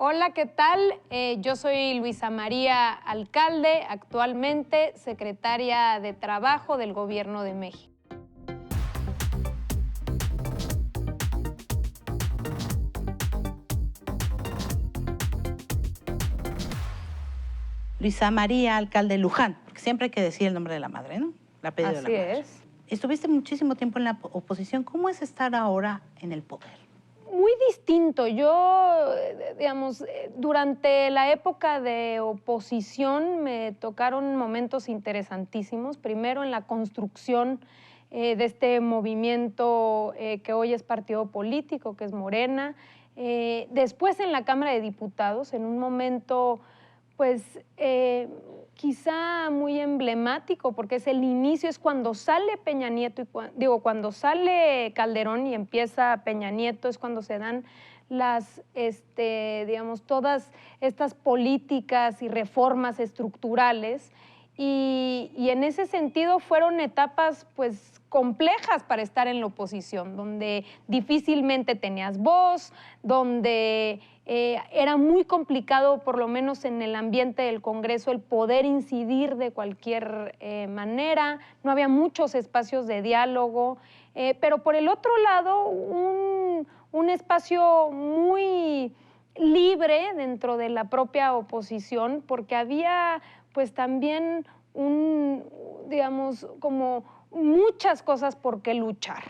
Hola, ¿qué tal? Yo soy Luisa María Alcalde, actualmente secretaria de Trabajo del Gobierno de México. Luisa María Alcalde Luján, porque siempre hay que decir el nombre de la madre, ¿no? El apellido de la Así madre. es. Estuviste muchísimo tiempo en la oposición. ¿Cómo es estar ahora en el poder? Muy distinto. Yo, digamos, durante la época de oposición me tocaron momentos interesantísimos. Primero en la construcción de este movimiento que hoy es partido político, que es Morena. Después en la Cámara de Diputados, en un momento, pues, quizá muy emblemático, porque es el inicio, es cuando sale Peña Nieto, cuando sale Calderón y empieza Peña Nieto, es cuando se dan las, digamos, todas estas políticas y reformas estructurales. Y en ese sentido fueron etapas, pues, complejas para estar en la oposición, donde difícilmente tenías voz, donde era muy complicado, por lo menos en el ambiente del Congreso, el poder incidir de cualquier manera, no había muchos espacios de diálogo, pero por el otro lado, un espacio muy libre dentro de la propia oposición, porque había pues también digamos, como muchas cosas por qué luchar.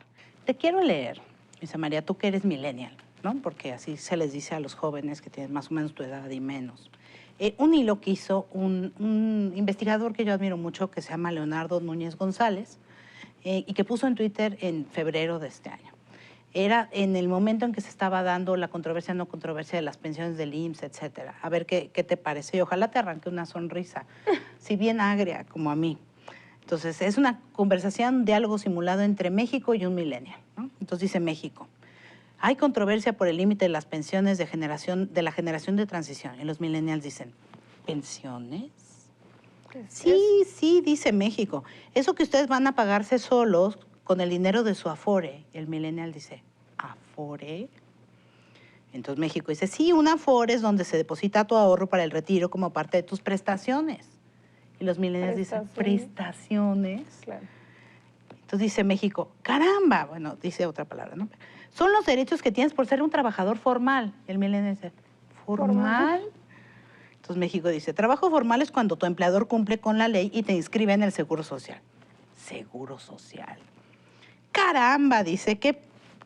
Te quiero leer, Luisa María, tú que eres millennial, ¿no? Porque así se les dice a los jóvenes que tienen más o menos tu edad y menos. Un hilo que hizo un investigador que yo admiro mucho, que se llama Leonardo Núñez González, y que puso en Twitter en febrero de este año. Era en el momento en que se estaba dando la controversia, no controversia de las pensiones del IMSS, etcétera. A ver qué te parece y ojalá te arranque una sonrisa, si bien agria como a mí. Entonces, es una conversación, un diálogo simulado entre México y un millennial, ¿no? Entonces dice México: hay controversia por el límite de las pensiones de la generación de transición. Y los millennials dicen: ¿pensiones? Sí, dice México. Eso que ustedes van a pagarse solos con el dinero de su Afore. El millennial dice: ¿Afore? Entonces México dice: sí, un Afore es donde se deposita tu ahorro para el retiro como parte de tus prestaciones. Y los millennials dicen: ¿prestaciones? Claro. Entonces dice México: caramba, bueno, dice otra palabra, ¿no? Son los derechos que tienes por ser un trabajador formal. El millennial dice: ¿formal? Entonces México dice: trabajo formal es cuando tu empleador cumple con la ley y te inscribe en el Seguro Social. Seguro Social. Caramba, dice, ¿qué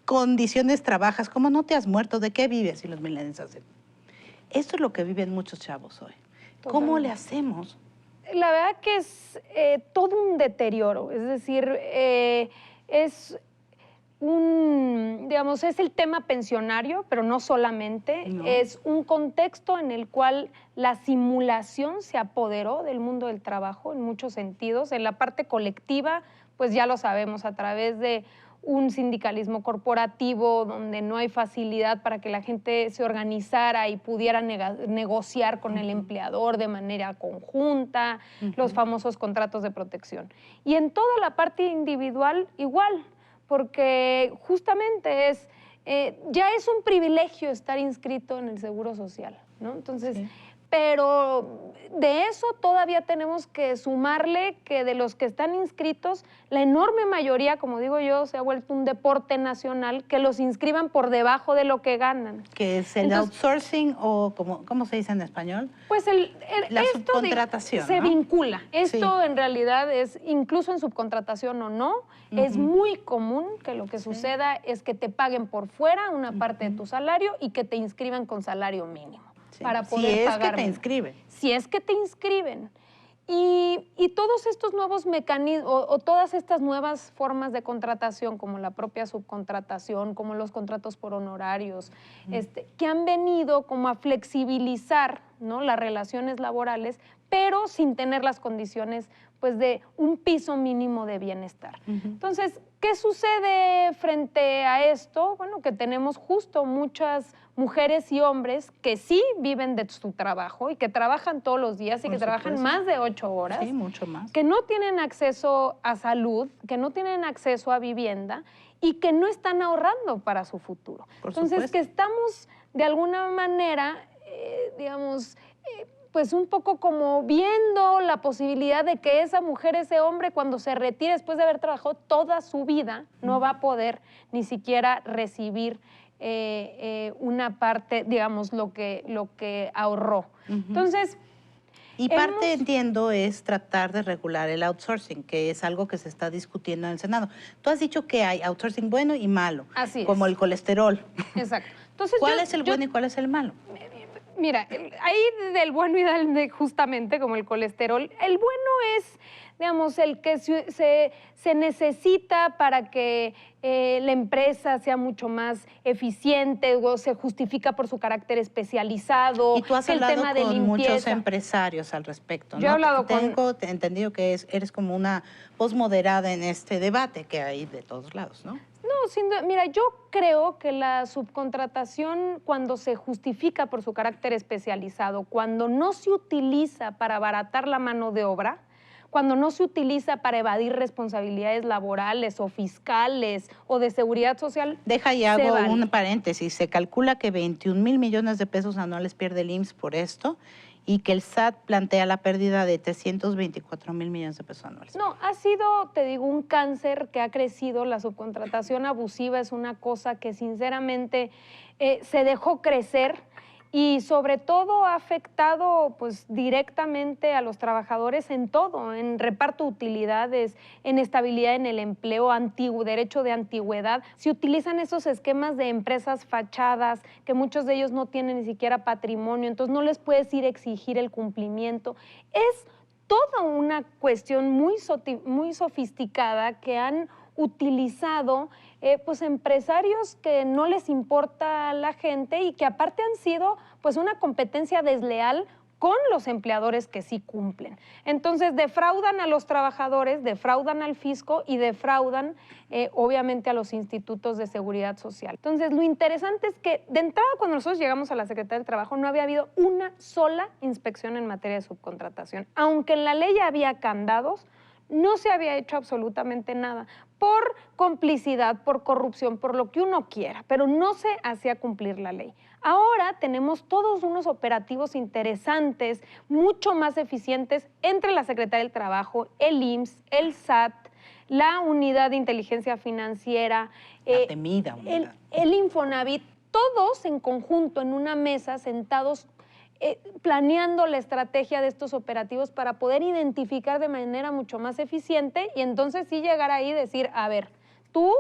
condiciones trabajas? ¿Cómo no te has muerto? ¿De qué vives? Y los millennials hacen: esto es lo que viven muchos chavos hoy. ¿Cómo le hacemos? La verdad que es todo un deterioro, es decir, es digamos, es el tema pensionario, pero no solamente, No. es un contexto en el cual la simulación se apoderó del mundo del trabajo en muchos sentidos. En la parte colectiva, pues ya lo sabemos, a través de un sindicalismo corporativo donde no hay facilidad para que la gente se organizara y pudiera negociar con el empleador de manera conjunta, los famosos contratos de protección. Y en toda la parte individual, igual, porque justamente ya es un privilegio estar inscrito en el Seguro Social, ¿no? Entonces, sí. Pero de eso todavía tenemos que sumarle que de los que están inscritos, la enorme mayoría, como digo yo, se ha vuelto un deporte nacional, que los inscriban por debajo de lo que ganan. ¿Que es el outsourcing o cómo se dice en español? Pues la esto subcontratación, se ¿no? vincula. Esto sí. En realidad es, incluso en subcontratación o no, es muy común que lo que suceda es que te paguen por fuera una parte de tu salario y que te inscriban con salario mínimo. Sí. Para poder pagar. Si es que te inscriben. Si es que te inscriben. Y todos estos nuevos mecanismos o todas estas nuevas formas de contratación, como la propia subcontratación, como los contratos por honorarios, que han venido como a flexibilizar, ¿no?, las relaciones laborales, pero sin tener las condiciones, pues, de un piso mínimo de bienestar. Entonces, ¿qué sucede frente a esto? Bueno, que tenemos justo muchas mujeres y hombres que sí viven de su trabajo y que trabajan todos los días y que trabajan más de 8 horas. Sí, mucho más. Que no tienen acceso a salud, que no tienen acceso a vivienda y que no están ahorrando para su futuro. Entonces, que estamos de alguna manera digamos, pues un poco como viendo la posibilidad de que esa mujer, ese hombre, cuando se retire después de haber trabajado toda su vida, no va a poder ni siquiera recibir una parte, digamos, lo que ahorró. Entonces, y parte, entiendo, es tratar de regular el outsourcing, que es algo que se está discutiendo en el Senado. Tú has dicho que hay outsourcing bueno y malo, así es. como el colesterol. Exacto. Entonces, ¿Cuál es el bueno y cuál es el malo? Mira, hay del bueno y del justamente como el colesterol. El bueno es, digamos, el que se necesita para que la empresa sea mucho más eficiente o se justifica por su carácter especializado. Y tú has hablado con muchos empresarios al respecto, ¿no? Yo he hablado Tengo entendido que eres como una voz moderada en este debate que hay de todos lados, ¿no? No, mira, yo creo que la subcontratación, cuando se justifica por su carácter especializado, cuando no se utiliza para abaratar la mano de obra, cuando no se utiliza para evadir responsabilidades laborales o fiscales o de seguridad social. Deja y hago un paréntesis. Se calcula que 21,000 millones de pesos anuales pierde el IMSS por esto y que el SAT plantea la pérdida de 324,000 millones de pesos anuales. No, ha sido, te digo, un cáncer que ha crecido. La subcontratación abusiva es una cosa que sinceramente se dejó crecer y sobre todo ha afectado pues directamente a los trabajadores en todo, en reparto de utilidades, en estabilidad en el empleo, derecho de antigüedad. Se utilizan esos esquemas de empresas fachadas, que muchos de ellos no tienen ni siquiera patrimonio, entonces no les puedes ir a exigir el cumplimiento. Es toda una cuestión muy sofisticada que han utilizado pues empresarios que no les importa a la gente y que aparte han sido pues una competencia desleal con los empleadores que sí cumplen. Entonces defraudan a los trabajadores, defraudan al fisco y defraudan obviamente a los institutos de seguridad social. Entonces lo interesante es que de entrada cuando nosotros llegamos a la Secretaría del Trabajo no había habido una sola inspección en materia de subcontratación. Aunque en la ley había candados, no se había hecho absolutamente nada por complicidad, por corrupción, por lo que uno quiera, pero no se hacía cumplir la ley. Ahora tenemos todos unos operativos interesantes, mucho más eficientes entre la Secretaría del Trabajo, el IMSS, el SAT, la Unidad de Inteligencia Financiera, la temida unidad. El Infonavit, todos en conjunto en una mesa sentados planeando la estrategia de estos operativos para poder identificar de manera mucho más eficiente y entonces sí llegar ahí y decir, a ver, tú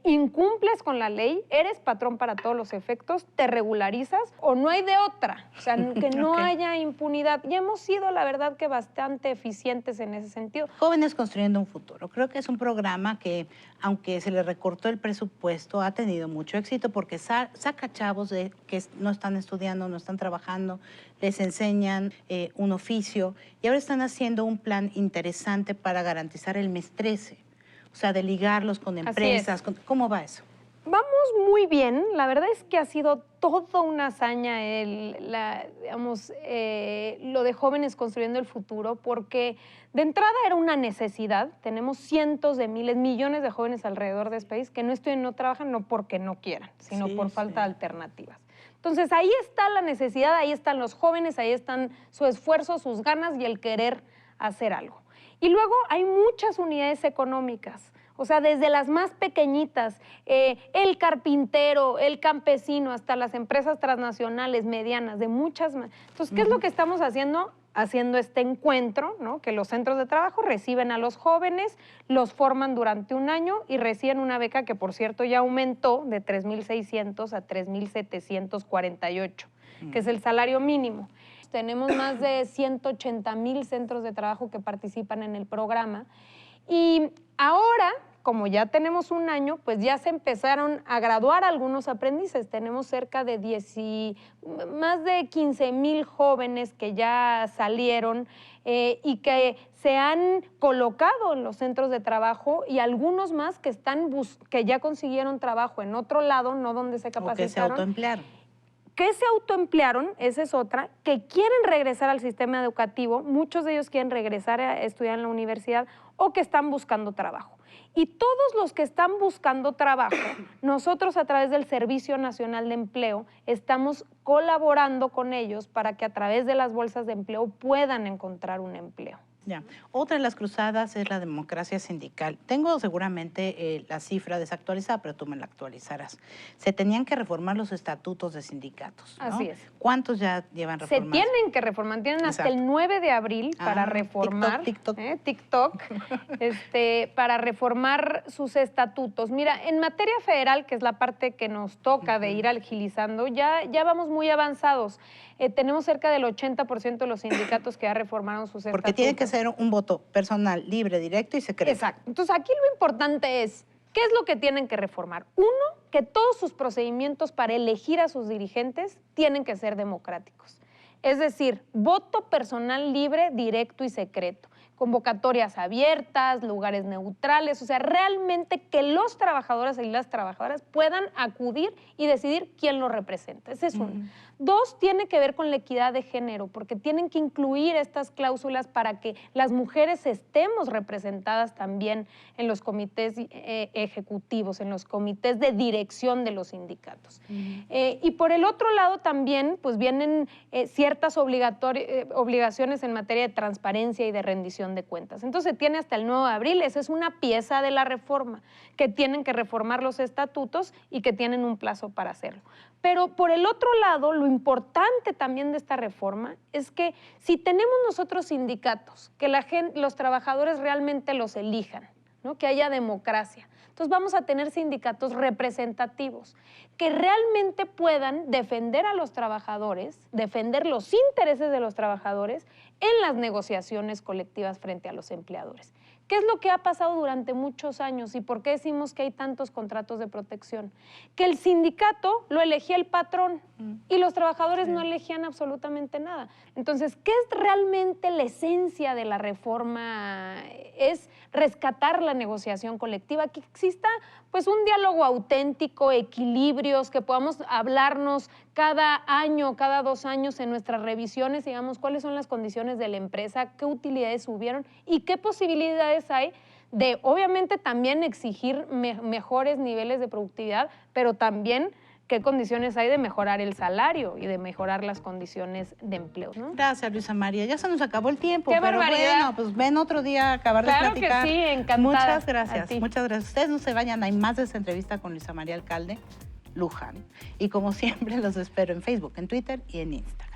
incumples con la ley, eres patrón para todos los efectos, te regularizas o no hay de otra, o sea, que no haya impunidad. Y hemos sido, la verdad, que bastante eficientes en ese sentido. Jóvenes Construyendo un Futuro. Creo que es un programa que, aunque se le recortó el presupuesto, ha tenido mucho éxito porque saca chavos que no están estudiando, no están trabajando, les enseñan un oficio y ahora están haciendo un plan interesante para garantizar el mes 13. O sea, de ligarlos con empresas. ¿Cómo va eso? Vamos muy bien. La verdad es que ha sido toda una hazaña lo de Jóvenes Construyendo el Futuro, porque de entrada era una necesidad. Tenemos cientos de miles, millones de jóvenes alrededor de este país que no estudian, no trabajan, no porque no quieran, sino por falta de alternativas. Entonces, ahí está la necesidad, ahí están los jóvenes, ahí están su esfuerzo, sus ganas y el querer hacer algo. Y luego hay muchas unidades económicas, o sea, desde las más pequeñitas, el carpintero, el campesino, hasta las empresas transnacionales, medianas, de muchas más. Entonces, ¿qué es lo que estamos haciendo? Haciendo este encuentro, ¿no? Que los centros de trabajo reciben a los jóvenes, los forman durante un año y reciben una beca que, por cierto, ya aumentó de 3,600 a 3,748, que es el salario mínimo. Tenemos más de 180,000 centros de trabajo que participan en el programa. Y ahora, como ya tenemos un año, pues ya se empezaron a graduar algunos aprendices. Tenemos cerca de más de 15,000 jóvenes que ya salieron y que se han colocado en los centros de trabajo y algunos más que ya consiguieron trabajo en otro lado, no donde se capacitaron. O que se autoemplearon. Que se autoemplearon, esa es otra, que quieren regresar al sistema educativo, muchos de ellos quieren regresar a estudiar en la universidad o que están buscando trabajo. Y todos los que están buscando trabajo, nosotros a través del Servicio Nacional de Empleo estamos colaborando con ellos para que a través de las bolsas de empleo puedan encontrar un empleo. Ya. Otra de las cruzadas es la democracia sindical. Tengo seguramente la cifra desactualizada, pero tú me la actualizarás. Se tenían que reformar los estatutos de sindicatos, ¿no? Así es. ¿Cuántos ya llevan reformados? Se tienen que reformar, tienen hasta el 9 de abril para reformar. TikTok. TikTok, para reformar sus estatutos. Mira, en materia federal, que es la parte que nos toca de ir agilizando, ya vamos muy avanzados. Tenemos cerca del 80% de los sindicatos que ya reformaron sus estatutos. Porque tiene que ser un voto personal, libre, directo y secreto. Exacto. Entonces, aquí lo importante es, ¿qué es lo que tienen que reformar? Uno, que todos sus procedimientos para elegir a sus dirigentes tienen que ser democráticos. Es decir, voto personal libre, directo y secreto. Convocatorias abiertas, lugares neutrales, o sea, realmente que los trabajadores y las trabajadoras puedan acudir y decidir quién los representa. Ese es uno. Dos, tiene que ver con la equidad de género, porque tienen que incluir estas cláusulas para que las mujeres estemos representadas también en los comités ejecutivos, en los comités de dirección de los sindicatos. Y por el otro lado también, pues vienen ciertas obligaciones en materia de transparencia y de rendición de cuentas. Entonces tiene hasta el 9 de abril, esa es una pieza de la reforma, que tienen que reformar los estatutos y que tienen un plazo para hacerlo. Pero por el otro lado, lo importante también de esta reforma es que si tenemos nosotros sindicatos, que los trabajadores realmente los elijan, ¿no? Que haya democracia. Entonces vamos a tener sindicatos representativos que realmente puedan defender a los trabajadores, defender los intereses de los trabajadores en las negociaciones colectivas frente a los empleadores. ¿Qué es lo que ha pasado durante muchos años y por qué decimos que hay tantos contratos de protección? Que el sindicato lo elegía el patrón y los trabajadores no elegían absolutamente nada. Entonces, ¿qué es realmente la esencia de la reforma? Es rescatar la negociación colectiva, que exista pues un diálogo auténtico, equilibrios, que podamos hablarnos cada año, cada 2 años en nuestras revisiones, digamos, cuáles son las condiciones de la empresa, qué utilidades hubieron y qué posibilidades hay de, obviamente, también exigir mejores niveles de productividad, pero también qué condiciones hay de mejorar el salario y de mejorar las condiciones de empleo, ¿no? Gracias, Luisa María. Ya se nos acabó el tiempo. ¡Qué pero barbaridad! Bueno, pues ven otro día a acabar de platicar. Claro que sí, encantada. Muchas gracias, muchas gracias. Ustedes no se vayan, hay más de esta entrevista con Luisa María Alcalde Luján. Y como siempre, los espero en Facebook, en Twitter y en Instagram.